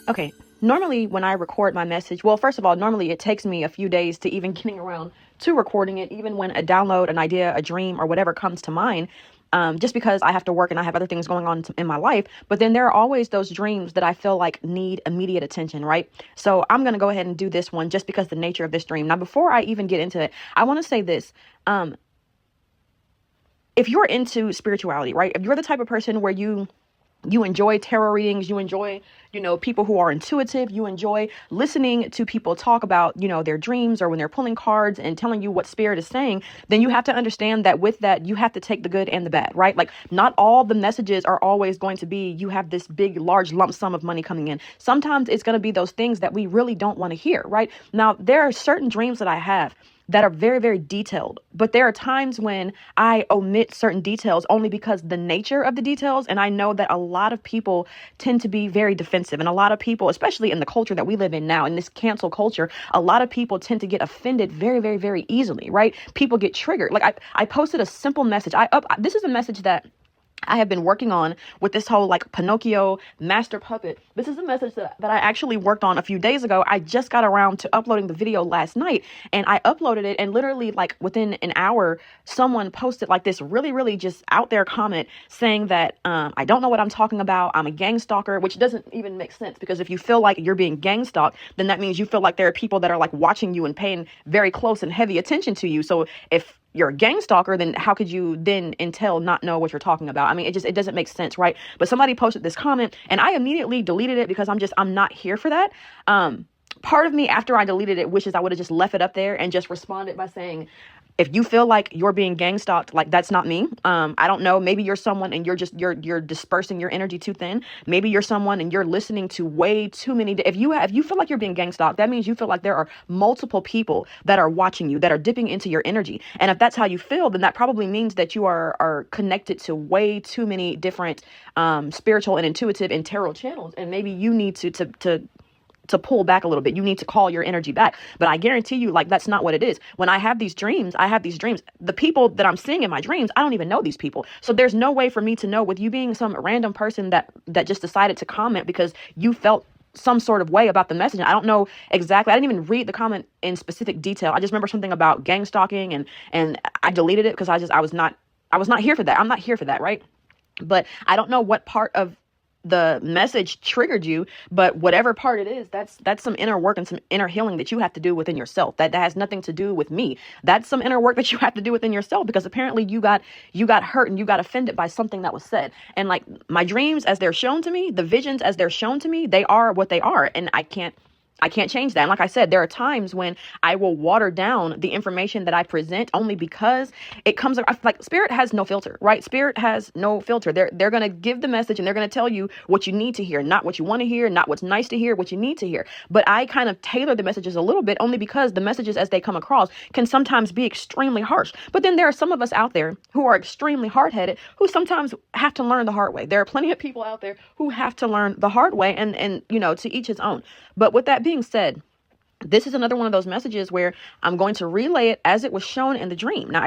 Okay, normally when I record my message, well, first of all, normally it takes me a few days to even getting around to recording it, even when a download, an idea, a dream, or whatever comes to mind. Just because I have to work and I have other things going on in my life. But then there are always those dreams that I feel like need immediate attention, right? So I'm going to go ahead and do this one just because the nature of this dream. Now, before I even get into it, I want to say this. If you're into spirituality, right? If you're the type of person where you enjoy tarot readings, you enjoy, people who are intuitive, you enjoy listening to people talk about, their dreams or when they're pulling cards and telling you what spirit is saying, then you have to understand that with that, you have to take the good and the bad, right? Like not all the messages are always going to be, you have this big, large lump sum of money coming in. Sometimes it's going to be those things that we really don't want to hear, right? Now, there are certain dreams that I have that are very, very detailed. But there are times when I omit certain details only because the nature of the details. And I know that a lot of people tend to be very defensive. And a lot of people, especially in the culture that we live in now, in this cancel culture, a lot of people tend to get offended very, very, very easily, right? People get triggered. Like I posted a simple message. This is a message that I have been working on with this whole like Pinocchio master puppet. This is a message that I actually worked on a few days ago. I just got around to uploading the video last night, and I uploaded it, and literally like within an hour, someone posted like this really, really just out there comment saying that I don't know what I'm talking about. I'm a gang stalker, which doesn't even make sense, because if you feel like you're being gang stalked, then that means you feel like there are people that are like watching you and paying very close and heavy attention to you. So if you're a gang stalker, then how could you then not know what you're talking about? I mean, it doesn't make sense, right? But somebody posted this comment and I immediately deleted it because I'm not here for that. Part of me after I deleted it wishes I would have just left it up there and just responded by saying, if you feel like you're being gang stalked, like that's not me. I don't know. Maybe you're someone and you're dispersing your energy too thin. Maybe you're someone and you're listening to way too many. If you feel like you're being gang stalked, that means you feel like there are multiple people that are watching you, that are dipping into your energy. And if that's how you feel, then that probably means that you are connected to way too many different spiritual and intuitive and tarot channels. And maybe you need to pull back a little bit. You need to call your energy back. But I guarantee you, like, that's not what it is. When I have these dreams, the people that I'm seeing in my dreams, I don't even know these people. So there's no way for me to know, with you being some random person that just decided to comment because you felt some sort of way about the message. I don't know exactly. I didn't even read the comment in specific detail. I just remember something about gang stalking and I deleted it because I was not here for that. I'm not here for that. Right. But I don't know what part of the message triggered you, but whatever part it is, that's some inner work and some inner healing that you have to do within yourself. That has nothing to do with me. That's some inner work that you have to do within yourself, because apparently you got hurt and you got offended by something that was said. And like my dreams as they're shown to me, the visions as they're shown to me, they are what they are, and I can't change that. And like I said, there are times when I will water down the information that I present only because it comes like spirit has no filter, right? Spirit has no filter. They're going to give the message and they're going to tell you what you need to hear, not what you want to hear, not what's nice to hear, what you need to hear. But I kind of tailor the messages a little bit only because the messages as they come across can sometimes be extremely harsh. But then there are some of us out there who are extremely hard-headed who sometimes have to learn the hard way. There are plenty of people out there who have to learn the hard way, and to each his own. But with that being said, this is another one of those messages where I'm going to relay it as it was shown in the dream. Now,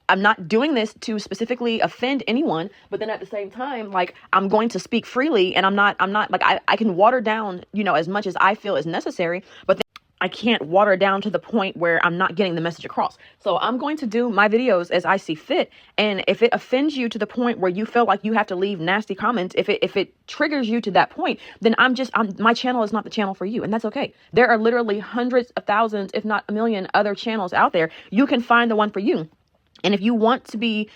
I'm not doing this to specifically offend anyone, but then at the same time, like, I'm going to speak freely, and I'm not like, I can water down, as much as I feel is necessary, but then I can't water down to the point where I'm not getting the message across. So I'm going to do my videos as I see fit. And if it offends you to the point where you feel like you have to leave nasty comments, if it triggers you to that point, then my channel is not the channel for you. And that's okay. There are literally hundreds of thousands, if not a million other channels out there. You can find the one for you. And if you want to be,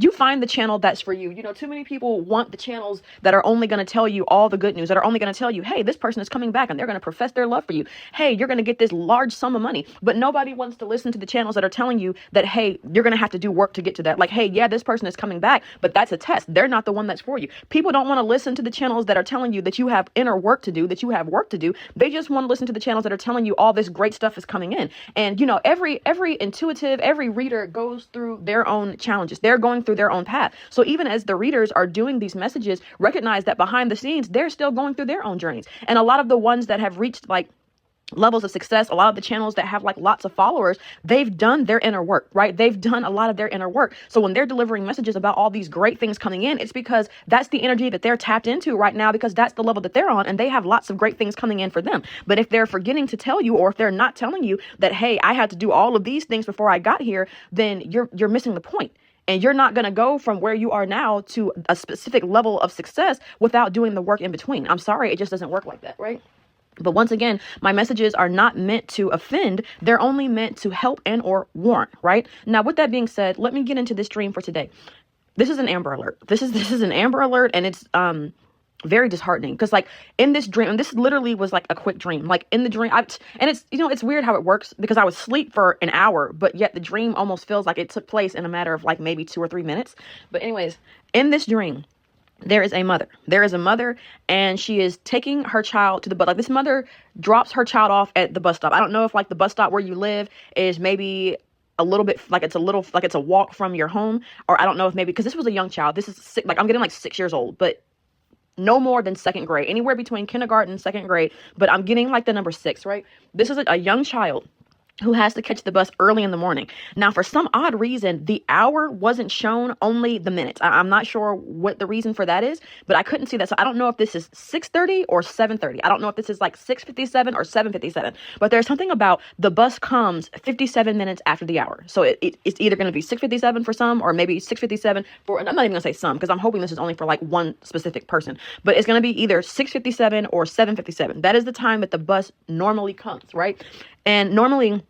you find the channel that's for you. Too many people want the channels that are only going to tell you all the good news, that are only going to tell you, hey, this person is coming back and they're going to profess their love for you. Hey, you're going to get this large sum of money. But nobody wants to listen to the channels that are telling you that, hey, you're going to have to do work to get to that. Like, hey, yeah, this person is coming back, but that's a test. They're not the one that's for you. People don't want to listen to the channels that are telling you that you have inner work to do, that you have work to do. They just want to listen to the channels that are telling you all this great stuff is coming in. And, every intuitive, every reader goes through their own challenges. They're going through their own path. So even as the readers are doing these messages, recognize that behind the scenes, they're still going through their own journeys. And a lot of the ones that have reached like levels of success, a lot of the channels that have like lots of followers, they've done their inner work, right? They've done a lot of their inner work. So when they're delivering messages about all these great things coming in, it's because that's the energy that they're tapped into right now, because that's the level that they're on, and they have lots of great things coming in for them. But if they're forgetting to tell you, or if they're not telling you that, hey, I had to do all of these things before I got here, then you're missing the point. And you're not going to go from where you are now to a specific level of success without doing the work in between. I'm sorry, it just doesn't work like that, right? But once again, my messages are not meant to offend. They're only meant to help and or warn, right? Now, with that being said, let me get into this dream for today. This is an Amber Alert. This is an Amber Alert, and it's very disheartening, because like in this dream, and this literally was like a quick dream, like in the dream, and it's, it's weird how it works, because I was asleep for an hour, but yet the dream almost feels like it took place in a matter of like maybe 2 or 3 minutes. But anyways, in this dream, there is a mother, and she is taking her child to the bus. Like, this mother drops her child off at the bus stop. I don't know if like the bus stop where you live is maybe a little bit, like it's a walk from your home, or I don't know if maybe, because this was a young child. This is like, I'm getting like 6 years old, but no more than second grade, anywhere between kindergarten and second grade. But I'm getting like the number 6, right? This is a young child who has to catch the bus early in the morning. Now, for some odd reason, the hour wasn't shown, only the minutes. I'm not sure what the reason for that is, but I couldn't see that. So I don't know if this is 6:30 or 7:30. I don't know if this is like 6:57 or 7:57, but there's something about the bus comes 57 minutes after the hour. So it's either going to be 6:57 for some, or maybe 6:57 for, I'm not even going to say some, because I'm hoping this is only for like one specific person, but it's going to be either 6:57 or 7:57. That is the time that the bus normally comes, right? And normally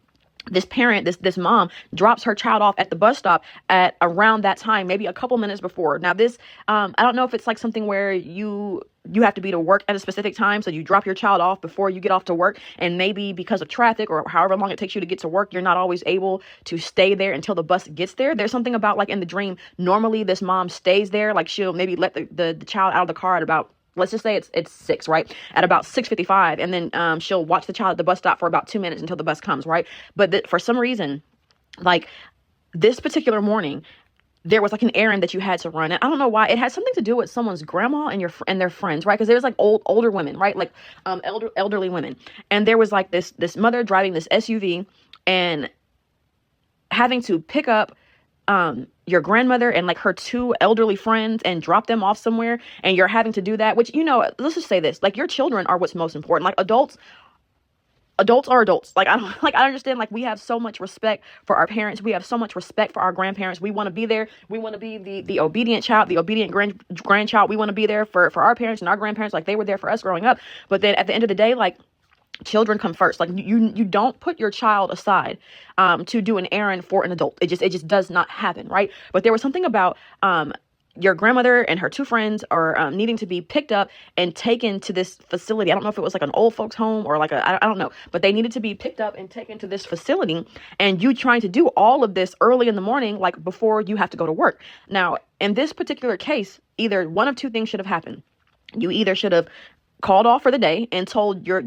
this parent, this mom, drops her child off at the bus stop at around that time, maybe a couple minutes before. Now this, I don't know if it's like something where you have to be to work at a specific time, so you drop your child off before you get off to work, and maybe because of traffic or however long it takes you to get to work, you're not always able to stay there until the bus gets there. There's something about, like in the dream, normally this mom stays there, like she'll maybe let the child out of the car at about, let's just say it's 6, right? At about 6:55, and then she'll watch the child at the bus stop for about 2 minutes until the bus comes, right? But for some reason, like this particular morning, there was like an errand that you had to run, and I don't know why. It had something to do with someone's grandma and their friends, right? Because there was like older women, right? Like elderly women, and there was like this mother driving this SUV and having to pick up your grandmother and like her 2 elderly friends and drop them off somewhere, and you're having to do that, which, let's just say this, like your children are what's most important. Like adults are adults. Like I understand, like we have so much respect for our parents, we have so much respect for our grandparents. We want to be there, we want to be the obedient child, the obedient grandchild. We want to be there for our parents and our grandparents, like they were there for us growing up. But then at the end of the day, like children come first. Like you don't put your child aside to do an errand for an adult. It just does not happen, right? But there was something about your grandmother and her 2 friends are needing to be picked up and taken to this facility. I don't know if it was like an old folks home or like I don't know, but they needed to be picked up and taken to this facility, and you trying to do all of this early in the morning, like before you have to go to work. Now, in this particular case, either one of 2 things should have happened. You either should have called off for the day and told your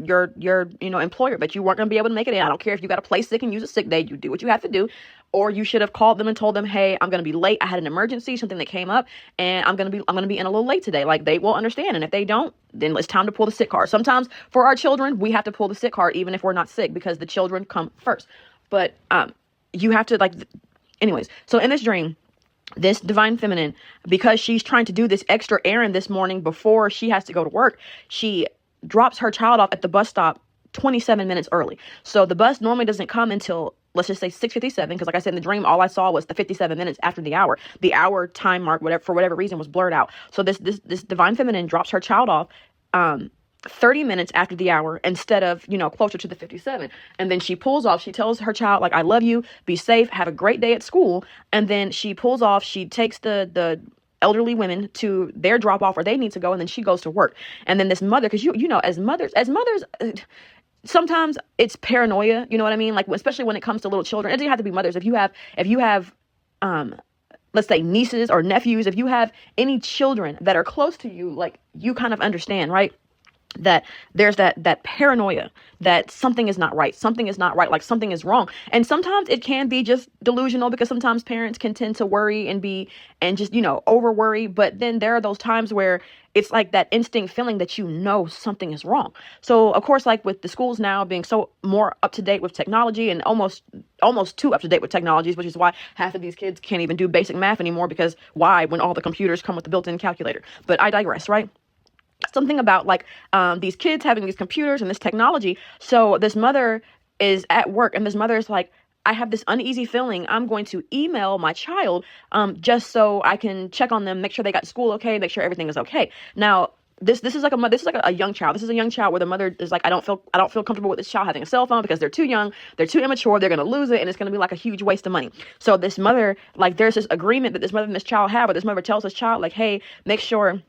employer that you weren't going to be able to make it in. I don't care if you got to play sick and use a sick day. You do what you have to do. Or you should have called them and told them, hey, I'm going to be late. I had an emergency, something that came up, and I'm going to be in a little late today. Like, they will understand. And if they don't, then it's time to pull the sick card. Sometimes for our children, we have to pull the sick card even if we're not sick, because the children come first. But you have to, like, anyways. So in this dream, this divine feminine, because she's trying to do this extra errand this morning before she has to go to work, she drops her child off at the bus stop 27 minutes early. So the bus normally doesn't come until, let's just say 6:57, because like I said in the dream, all I saw was the 57 minutes after the hour. The hour time mark, for whatever reason, was blurred out. So this divine feminine drops her child off 30 minutes after the hour instead of, closer to the 57. And then she pulls off. She tells her child, like, I love you, be safe, have a great day at school. And then she pulls off. She takes the elderly women to their drop off where they need to go. And then she goes to work. And then this mother, because as mothers, sometimes it's paranoia, you know what I mean? Like, especially when it comes to little children. It doesn't have to be mothers. If you have, let's say nieces or nephews, if you have any children that are close to you, like, you kind of understand, right? that there's that paranoia that something is not right, like something is wrong. And sometimes it can be just delusional, because sometimes parents can tend to worry and just over worry. But then there are those times where it's like that instinct feeling that something is wrong. So of course, like with the schools now being so more up to date with technology, and almost too up to date with technologies, which is why half of these kids can't even do basic math anymore, because why, when all the computers come with the built-in calculator. But I digress, right? Something about like these kids having these computers and this technology. So this mother is at work, and this mother is like, I have this uneasy feeling. I'm going to email my child just so I can check on them, make sure they got to school okay, make sure everything is okay. Now, this is like a young child. This is a young child where the mother is like, I don't feel comfortable with this child having a cell phone, because they're too young, they're too immature, they're going to lose it, and it's going to be like a huge waste of money. So this mother, like, there's this agreement that this mother and this child have, where this mother tells this child, like, hey, make sure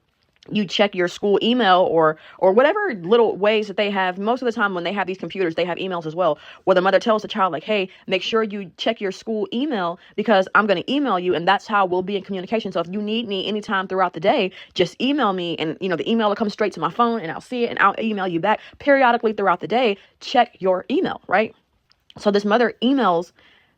you check your school email, or whatever little ways that they have. Most of the time when they have these computers, they have emails as well, where the mother tells the child, like, hey, make sure you check your school email, because I'm going to email you, and that's how we'll be in communication. So if you need me anytime throughout the day, just email me, and the email will come straight to my phone, and I'll see it, and I'll email you back periodically throughout the day. Check your email, right? So this mother emails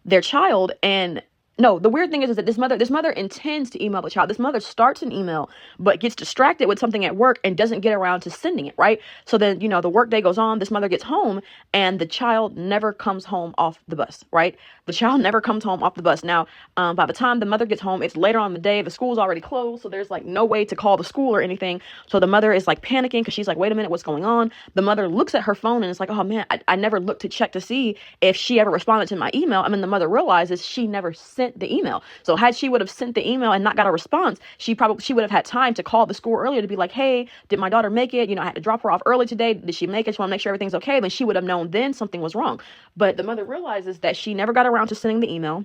their child, and no, the weird thing is that this mother intends to email the child. This mother starts an email, but gets distracted with something at work and doesn't get around to sending it, right? So then, the work day goes on, this mother gets home, and the child never comes home off the bus, right? The child never comes home off the bus. Now, by the time the mother gets home, it's later on in the day, the school's already closed, so there's like no way to call the school or anything. So the mother is like panicking, because she's like, wait a minute, what's going on? The mother looks at her phone, and it's like, oh man, I never looked to check to see if she ever responded to my email. The mother realizes she never sent the email. So had she would have sent the email and not got a response, she would have had time to call the school earlier to be like, hey, did my daughter make it? I had to drop her off early today. Did she make it? She want to make sure everything's okay. Then she would have known then something was wrong. But the mother realizes that she never got around to sending the email.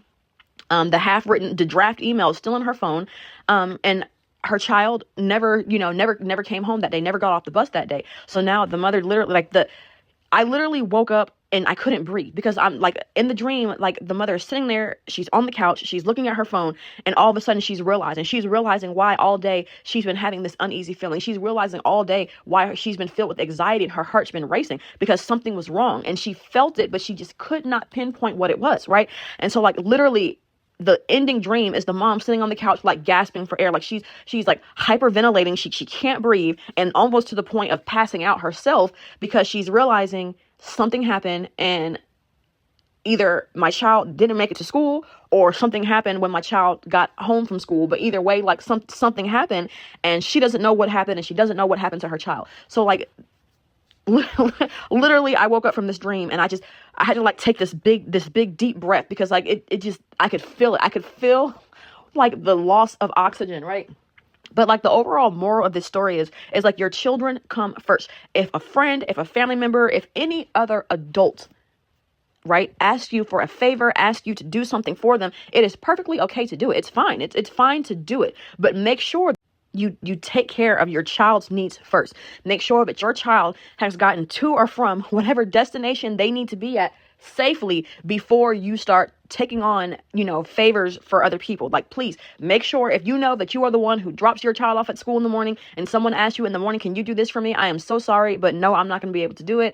The draft email is still in her phone. And her child never came home that day, never got off the bus that day. So now the mother I literally woke up and I couldn't breathe, because I'm like, in the dream, like, the mother is sitting there, she's on the couch, she's looking at her phone, and all of a sudden she's realizing why all day she's been having this uneasy feeling. She's realizing all day why she's been filled with anxiety and her heart's been racing, because something was wrong, and she felt it, but she just could not pinpoint what it was, right? And so, like, literally, the ending dream is the mom sitting on the couch, like, gasping for air, like she's like hyperventilating, she can't breathe, and almost to the point of passing out herself, because she's realizing something happened, and either my child didn't make it to school, or something happened when my child got home from school. But either way, like, something happened, and she doesn't know what happened, and she doesn't know what happened to her child. So, like, literally, I woke up from this dream, and I had to like take this big deep breath, because like I could feel it. I could feel like the loss of oxygen, right? But like, the overall moral of this story is like, your children come first. If a friend, if a family member, if any other adult, right, asks you for a favor, asks you to do something for them, it is perfectly okay to do it. It's fine. It's fine to do it. But make sure you take care of your child's needs first. Make sure that your child has gotten to or from whatever destination they need to be at safely before you start taking on, favors for other people. Like, please make sure, if you know that you are the one who drops your child off at school in the morning, and someone asks you in the morning, can you do this for me? I am so sorry, but no, I'm not going to be able to do it.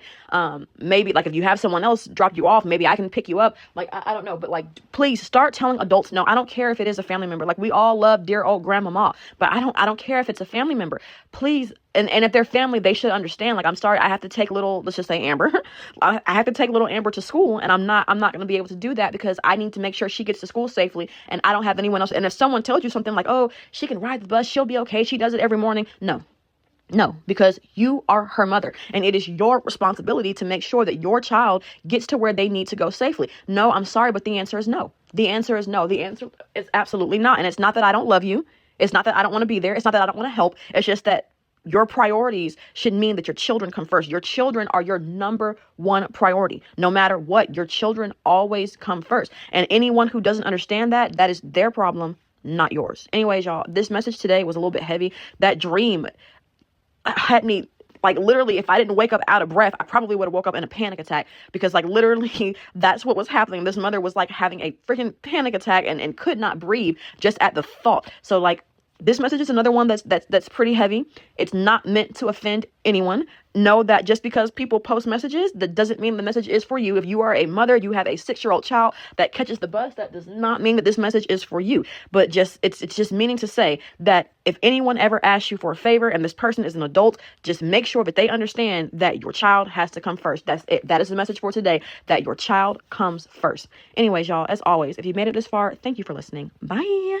Maybe like, if you have someone else drop you off, maybe I can pick you up. Like, I don't know, but like, please start telling adults no. I don't care if it is a family member. Like, we all love dear old grandmama, but I don't care if it's a family member. Please. And if they're family, they should understand. Like, I'm sorry, I have to take let's just say Amber. I have to take little Amber to school, and I'm not going to be able to do that, because I need to make sure she gets to school safely, and I don't have anyone else. And if someone tells you something like, oh, she can ride the bus, she'll be okay, she does it every morning. No, because you are her mother, and it is your responsibility to make sure that your child gets to where they need to go safely. No, I'm sorry, but the answer is no. The answer is no. The answer is absolutely not. And it's not that I don't love you. It's not that I don't want to be there. It's not that I don't want to help. It's just that your priorities should mean that your children come first. Your children are your number one priority. No matter what, your children always come first. And anyone who doesn't understand that is their problem, not yours. Anyways, y'all, this message today was a little bit heavy. That dream had me, like, literally, if I didn't wake up out of breath, I probably would have woke up in a panic attack, because like, literally, that's what was happening. This mother was like having a freaking panic attack and could not breathe just at the thought. So like, This message is another one that's pretty heavy. It's not meant to offend anyone. Know that just because people post messages, that doesn't mean the message is for you. If you are a mother, you have a 6-year-old child that catches the bus, that does not mean that this message is for you. But it's just meaning to say that if anyone ever asks you for a favor and this person is an adult, just make sure that they understand that your child has to come first. That's it. That is the message for today, that your child comes first. Anyways, y'all, as always, if you made it this far, thank you for listening. Bye.